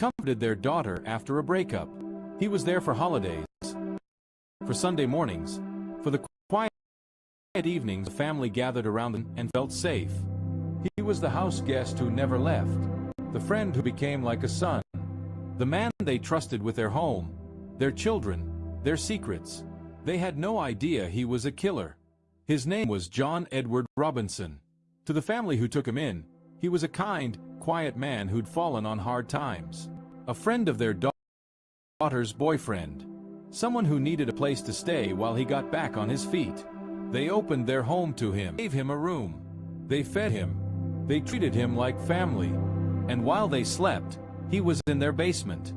comforted their daughter after a breakup. He was there for holidays, for Sunday mornings, for the quiet evenings the family gathered around him and felt safe. He was the house guest who never left, the friend who became like a son, the man they trusted with their home, their children, their secrets. They had no idea he was a killer. His name was John Edward Robinson. To the family who took him in, he was a kind, quiet man who'd fallen on hard times. A friend of their daughter's boyfriend. Someone who needed a place to stay while he got back on his feet. They opened their home to him, gave him a room. They fed him. They treated him like family. And while they slept, he was in their basement,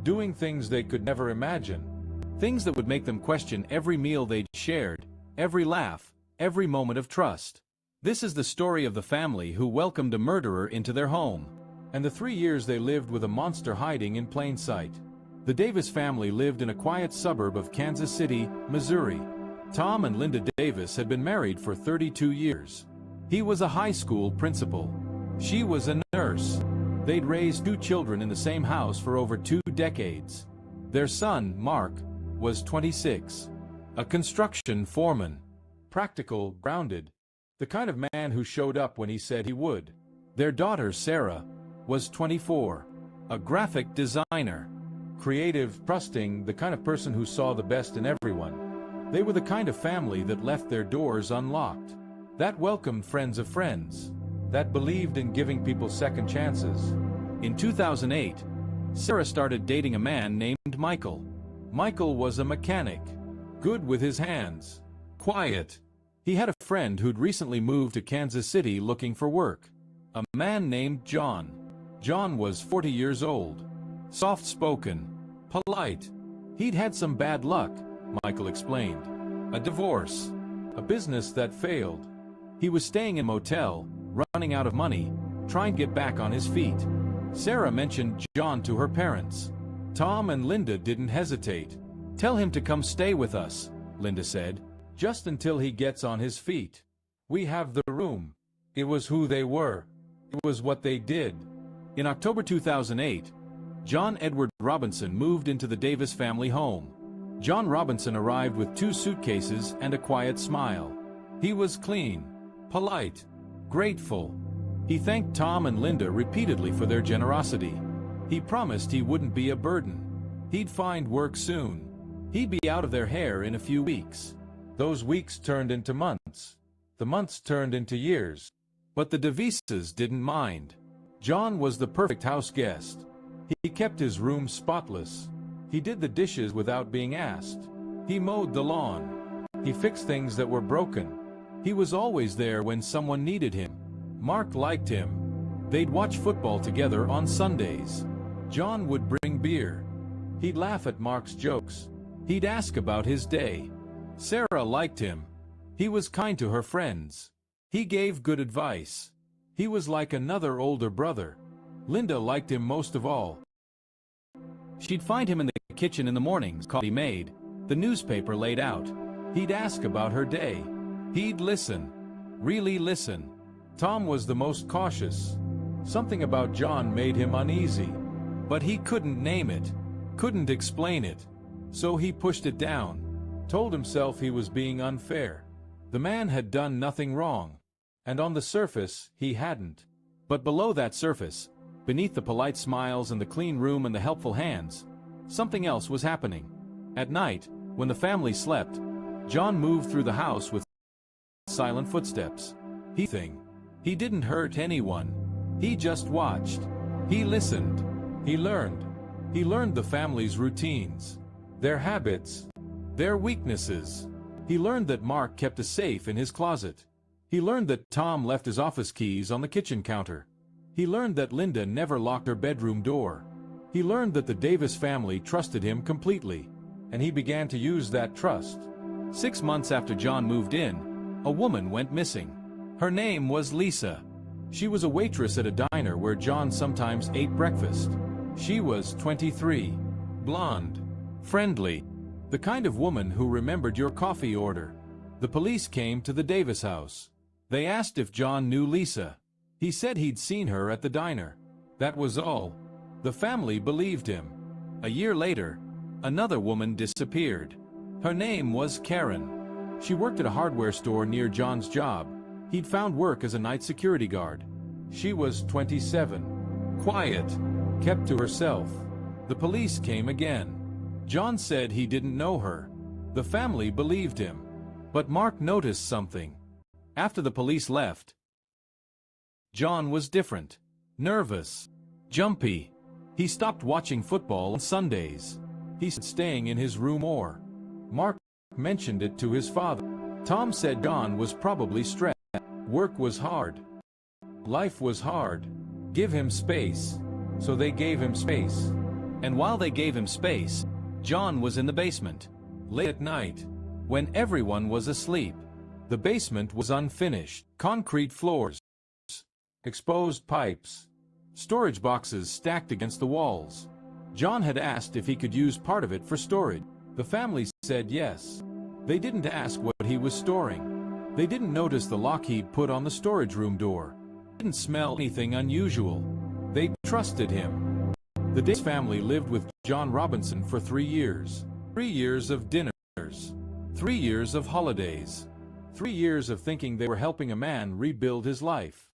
doing things they could never imagine. Things that would make them question every meal they'd shared, every laugh, every moment of trust. This is the story of the family who welcomed a murderer into their home, and the 3 years they lived with a monster hiding in plain sight. The Davis family lived in a quiet suburb of Kansas City, Missouri. Tom and Linda Davis had been married for 32 years. He was a high school principal. She was a nurse. They'd raised 2 children in the same house for over 2 decades. Their son, Mark, was 26. A construction foreman. Practical, grounded. The kind of man who showed up when he said he would. Their daughter, Sarah, was 24. A graphic designer. Creative, trusting, the kind of person who saw the best in everyone. They were the kind of family that left their doors unlocked. That welcomed friends of friends. That believed in giving people second chances. In 2008, Sarah started dating a man named Michael. Michael was a mechanic. Good with his hands. Quiet. He had a friend who'd recently moved to Kansas City looking for work. A man named John. John was 40 years old. Soft-spoken. Polite. He'd had some bad luck, Michael explained. A divorce. A business that failed. He was staying in a motel, running out of money, trying to get back on his feet. Sarah mentioned John to her parents. Tom and Linda didn't hesitate. "Tell him to come stay with us," Linda said. "Just until he gets on his feet. We have the room." It was who they were. It was what they did. In October 2008, John Edward Robinson moved into the Davis family home. John Robinson arrived with 2 suitcases and a quiet smile. He was clean, polite, grateful. He thanked Tom and Linda repeatedly for their generosity. He promised he wouldn't be a burden. He'd find work soon. He'd be out of their hair in a few weeks. Those weeks turned into months. The months turned into years. But the Davises didn't mind. John was the perfect house guest. He kept his room spotless. He did the dishes without being asked. He mowed the lawn. He fixed things that were broken. He was always there when someone needed him. Mark liked him. They'd watch football together on Sundays. John would bring beer. He'd laugh at Mark's jokes. He'd ask about his day. Sarah liked him. He was kind to her friends. He gave good advice. He was like another older brother. Linda liked him most of all. She'd find him in the kitchen in the mornings, coffee made, the newspaper laid out. He'd ask about her day. He'd listen. Really listen. Tom was the most cautious. Something about John made him uneasy. But he couldn't name it. Couldn't explain it. So he pushed it down. Told himself he was being unfair. The man had done nothing wrong. And on the surface, he hadn't. But below that surface, beneath the polite smiles and the clean room and the helpful hands, something else was happening. At night, when the family slept, John moved through the house with silent footsteps. He didn't hurt anyone. He just watched. He listened. He learned. He learned the family's routines, their habits, their weaknesses. He learned that Mark kept a safe in his closet. He learned that Tom left his office keys on the kitchen counter. He learned that Linda never locked her bedroom door. He learned that the Davis family trusted him completely, and he began to use that trust. 6 months after John moved in, a woman went missing. Her name was Lisa. She was a waitress at a diner where John sometimes ate breakfast. She was 23, blonde, friendly, the kind of woman who remembered your coffee order. The police came to the Davis house. They asked if John knew Lisa. He said he'd seen her at the diner. That was all. The family believed him. A year later, another woman disappeared. Her name was Karen. She worked at a hardware store near John's job. He'd found work as a night security guard. She was 27. Quiet. Kept to herself. The police came again. John said he didn't know her. The family believed him. But Mark noticed something. After the police left, John was different. Nervous. Jumpy. He stopped watching football on Sundays. He started staying in his room more. Mark mentioned it to his father. Tom said John was probably stressed. Work was hard. Life was hard. Give him space. So they gave him space. And while they gave him space, John was in the basement. Late at night, when everyone was asleep. The basement was unfinished. Concrete floors. Exposed pipes. Storage boxes stacked against the walls. John had asked if he could use part of it for storage. The family said yes. They didn't ask what he was storing. They didn't notice the lock he'd put on the storage room door. They didn't smell anything unusual. They trusted him. The Davis family lived with John Robinson for 3 years. 3 years of dinners. 3 years of holidays. 3 years of thinking they were helping a man rebuild his life.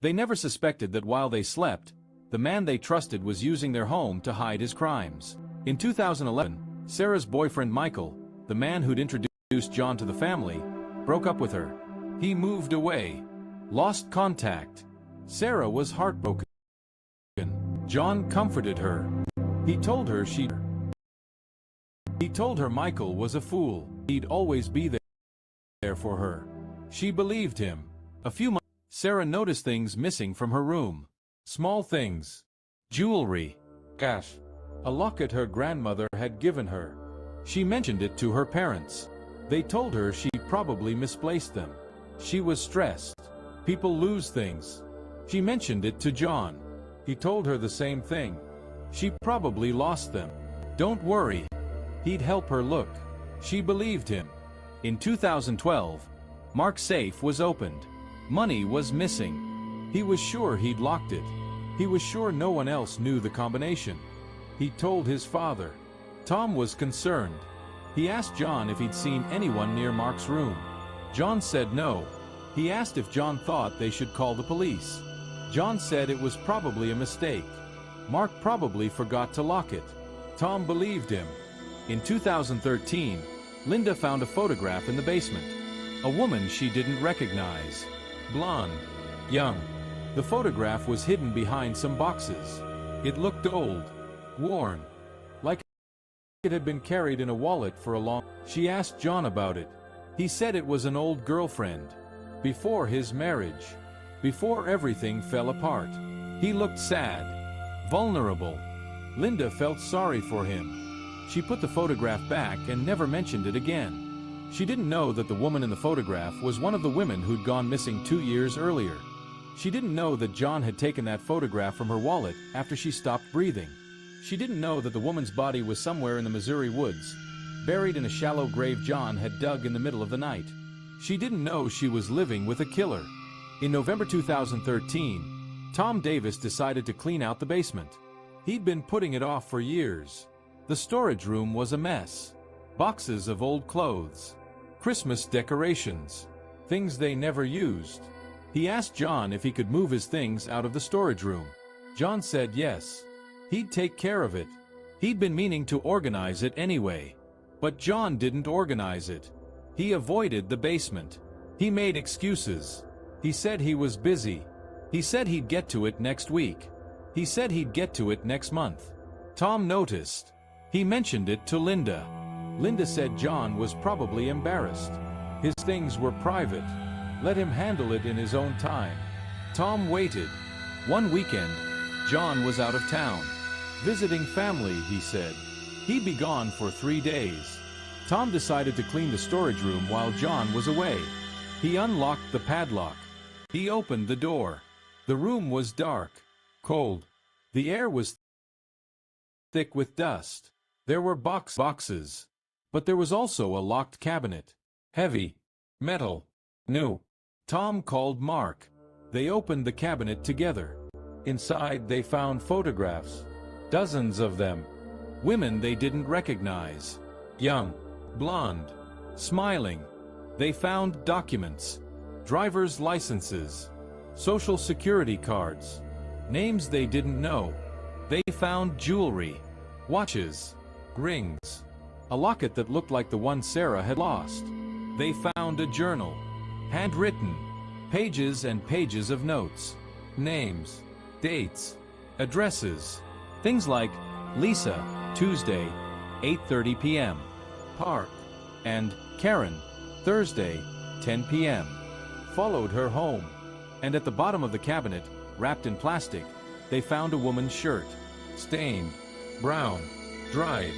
They never suspected that while they slept, the man they trusted was using their home to hide his crimes. In 2011, Sarah's boyfriend Michael, the man who'd introduced John to the family, broke up with her. He moved away. Lost contact. Sarah was heartbroken. John comforted her. He told her Michael was a fool. He'd always be there for her. She believed him. A few months Sarah noticed things missing from her room. Small things. Jewelry. Cash. A locket her grandmother had given her. She mentioned it to her parents. They told her she probably misplaced them. She was stressed. People lose things. She mentioned it to John. He told her the same thing. She probably lost them. Don't worry. He'd help her look. She believed him. In 2012, Mark's safe was opened. Money was missing. He was sure he'd locked it. He was sure no one else knew the combination. He told his father. Tom was concerned. He asked John if he'd seen anyone near Mark's room. John said no. He asked if John thought they should call the police. John said it was probably a mistake. Mark probably forgot to lock it. Tom believed him. In 2013, Linda found a photograph in the basement. A woman she didn't recognize. Blonde. Young. The photograph was hidden behind some boxes. It looked old. Worn. Like it had been carried in a wallet for a long... She asked John about it. He said it was an old girlfriend. Before his marriage. Before everything fell apart. He looked sad. Vulnerable. Linda felt sorry for him. She put the photograph back and never mentioned it again. She didn't know that the woman in the photograph was one of the women who'd gone missing 2 years earlier. She didn't know that John had taken that photograph from her wallet after she stopped breathing. She didn't know that the woman's body was somewhere in the Missouri woods, buried in a shallow grave John had dug in the middle of the night. She didn't know she was living with a killer. In November 2013, Tom Davis decided to clean out the basement. He'd been putting it off for years. The storage room was a mess. Boxes of old clothes. Christmas decorations. Things they never used. He asked John if he could move his things out of the storage room. John said yes. He'd take care of it. He'd been meaning to organize it anyway. But John didn't organize it. He avoided the basement. He made excuses. He said he was busy. He said he'd get to it next week. He said he'd get to it next month. Tom noticed. He mentioned it to Linda. Linda said John was probably embarrassed. His things were private. Let him handle it in his own time. Tom waited. One weekend, John was out of town. Visiting family, he said. He'd be gone for 3 days. Tom decided to clean the storage room while John was away. He unlocked the padlock. He opened the door. The room was dark. Cold. The air was thick with dust. There were boxes. But there was also a locked cabinet. Heavy. Metal. New. Tom called Mark. They opened the cabinet together. Inside they found photographs. Dozens of them. Women they didn't recognize. Young, blonde, smiling. They found documents, driver's licenses, social security cards, names they didn't know. They found jewelry, watches, rings, a locket that looked like the one Sarah had lost. They found a journal, handwritten, pages and pages of notes, names, dates, addresses, things like Lisa, Tuesday, 8:30 p.m., Park, and Karen, Thursday, 10 p.m. Followed her home, and at the bottom of the cabinet, wrapped in plastic, they found a woman's shirt, stained, brown, dried.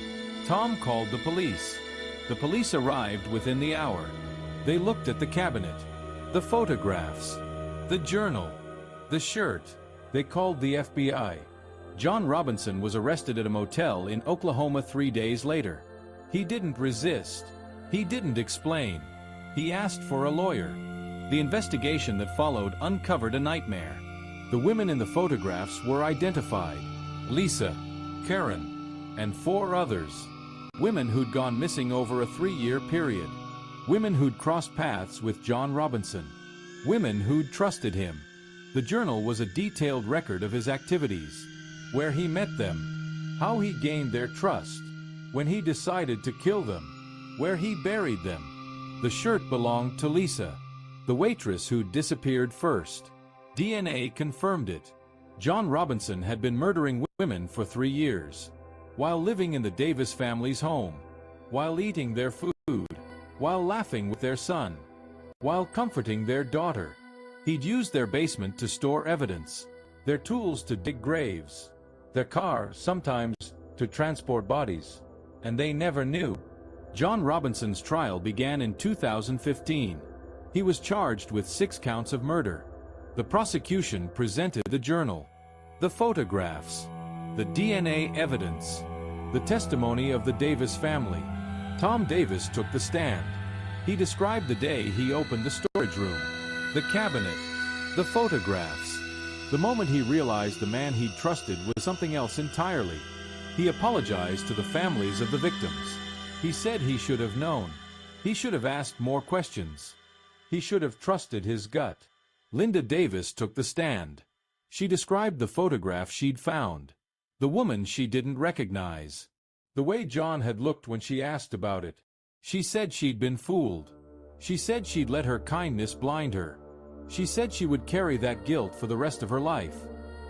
Tom called the police. The police arrived within the hour. They looked at the cabinet, the photographs, the journal, the shirt. They called the FBI. John Robinson was arrested at a motel in Oklahoma 3 days later. He didn't resist. He didn't explain. He asked for a lawyer. The investigation that followed uncovered a nightmare. The women in the photographs were identified: Lisa, Karen, and 4 others. Women who'd gone missing over a 3-year period. Women who'd crossed paths with John Robinson. Women who'd trusted him. The journal was a detailed record of his activities, where he met them, how he gained their trust, when he decided to kill them, where he buried them. The shirt belonged to Lisa, the waitress who'd disappeared first. DNA confirmed it. John Robinson had been murdering women for 3 years, while living in the Davis family's home, while eating their food, while laughing with their son, while comforting their daughter. He'd used their basement to store evidence, their tools to dig graves, their car sometimes to transport bodies, and they never knew. John Robinson's trial began in 2015. He was charged with 6 counts of murder. The prosecution presented the journal, the photographs, the DNA evidence, the testimony of the Davis family. Tom Davis took the stand. He described the day he opened the storage room, the cabinet, the photographs. The moment he realized the man he'd trusted was something else entirely. He apologized to the families of the victims. He said he should have known. He should have asked more questions. He should have trusted his gut. Linda Davis took the stand. She described the photograph she'd found, the woman she didn't recognize, the way John had looked when she asked about it. She said she'd been fooled. She said she'd let her kindness blind her. She said she would carry that guilt for the rest of her life.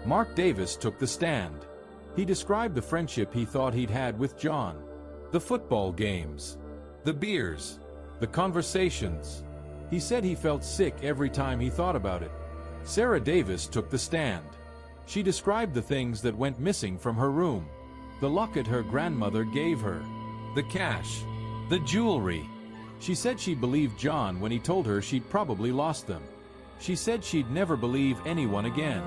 Mark Davis took the stand. He described the friendship he thought he'd had with John, the football games, the beers, the conversations. He said he felt sick every time he thought about it. Sarah Davis took the stand. She described the things that went missing from her room, the locket her grandmother gave her, the cash, the jewelry. She said she believed John when he told her she'd probably lost them. She said she'd never believe anyone again.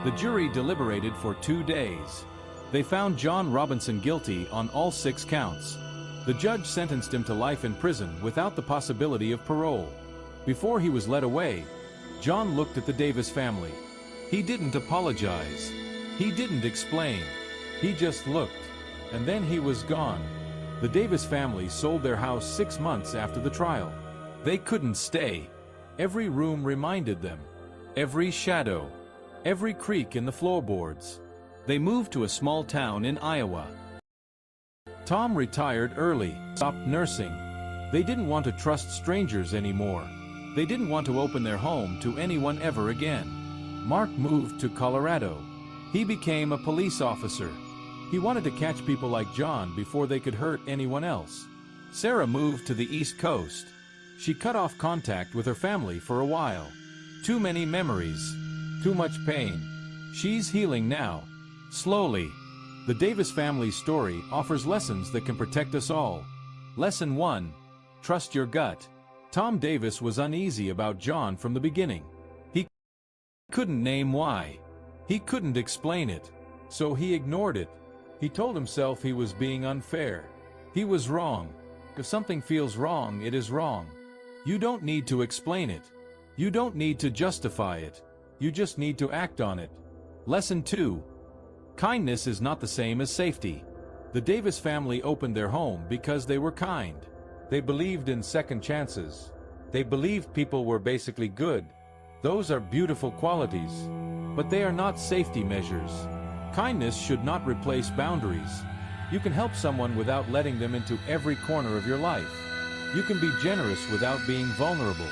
The jury deliberated for 2 days. They found John Robinson guilty on all 6 counts. The judge sentenced him to life in prison without the possibility of parole. Before he was led away, John looked at the Davis family. He didn't apologize. He didn't explain. He just looked, and then he was gone. The Davis family sold their house 6 months after the trial. They couldn't stay. Every room reminded them, every shadow, every creak in the floorboards. They moved to a small town in Iowa. Tom retired early, stopped nursing. They didn't want to trust strangers anymore. They didn't want to open their home to anyone ever again. Mark moved to Colorado. He became a police officer. He wanted to catch people like John before they could hurt anyone else. Sarah moved to the East Coast. She cut off contact with her family for a while. Too many memories. Too much pain. She's healing now. Slowly. The Davis family's story offers lessons that can protect us all. Lesson 1. Trust your gut. Tom Davis was uneasy about John from the beginning. He couldn't name why. He couldn't explain it. So he ignored it. He told himself he was being unfair. He was wrong. If something feels wrong, it is wrong. You don't need to explain it. You don't need to justify it. You just need to act on it. Lesson 2. Kindness is not the same as safety. The Davis family opened their home because they were kind. They believed in second chances. They believed people were basically good. Those are beautiful qualities, but they are not safety measures. Kindness should not replace boundaries. You can help someone without letting them into every corner of your life. You can be generous without being vulnerable.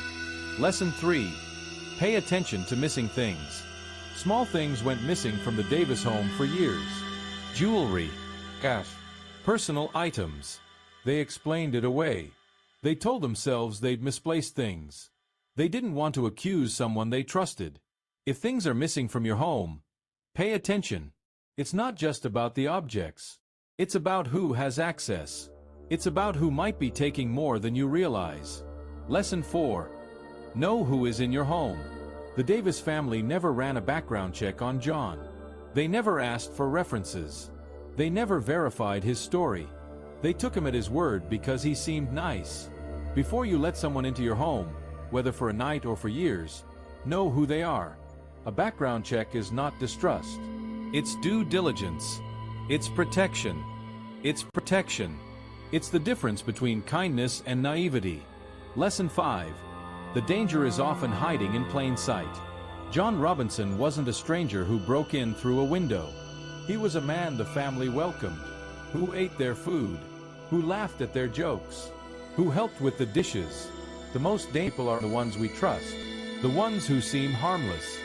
Lesson 3. Pay attention to missing things. Small things went missing from the Davis home for years. Jewelry, cash, personal items. They explained it away. They told themselves they'd misplaced things. They didn't want to accuse someone they trusted. If things are missing from your home, pay attention. It's not just about the objects. It's about who has access. It's about who might be taking more than you realize. Lesson 4. Know who is in your home. The Davis family never ran a background check on John. They never asked for references. They never verified his story. They took him at his word because he seemed nice. Before you let someone into your home, whether for a night or for years, know who they are. A background check is not distrust. It's due diligence. It's protection. It's protection. It's the difference between kindness and naivety. Lesson 5. The danger is often hiding in plain sight. John Robinson wasn't a stranger who broke in through a window. He was a man the family welcomed, who ate their food, who laughed at their jokes, who helped with the dishes. The most dangerous are the ones we trust, the ones who seem harmless,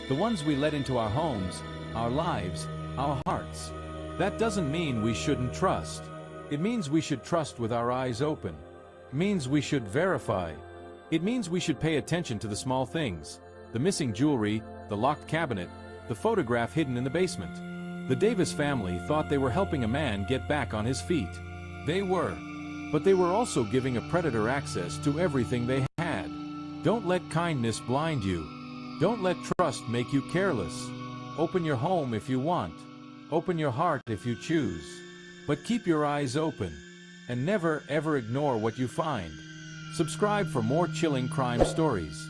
the ones we let into our homes, our lives, our hearts. That doesn't mean we shouldn't trust. It means we should trust with our eyes open. It means we should verify. It means we should pay attention to the small things, the missing jewelry, the locked cabinet, the photograph hidden in the basement. The Davis family thought they were helping a man get back on his feet. They were. But they were also giving a predator access to everything they had. Don't let kindness blind you. Don't let trust make you careless. Open your home if you want. Open your heart if you choose. But keep your eyes open. And never ever ignore what you find. Subscribe for more chilling crime stories.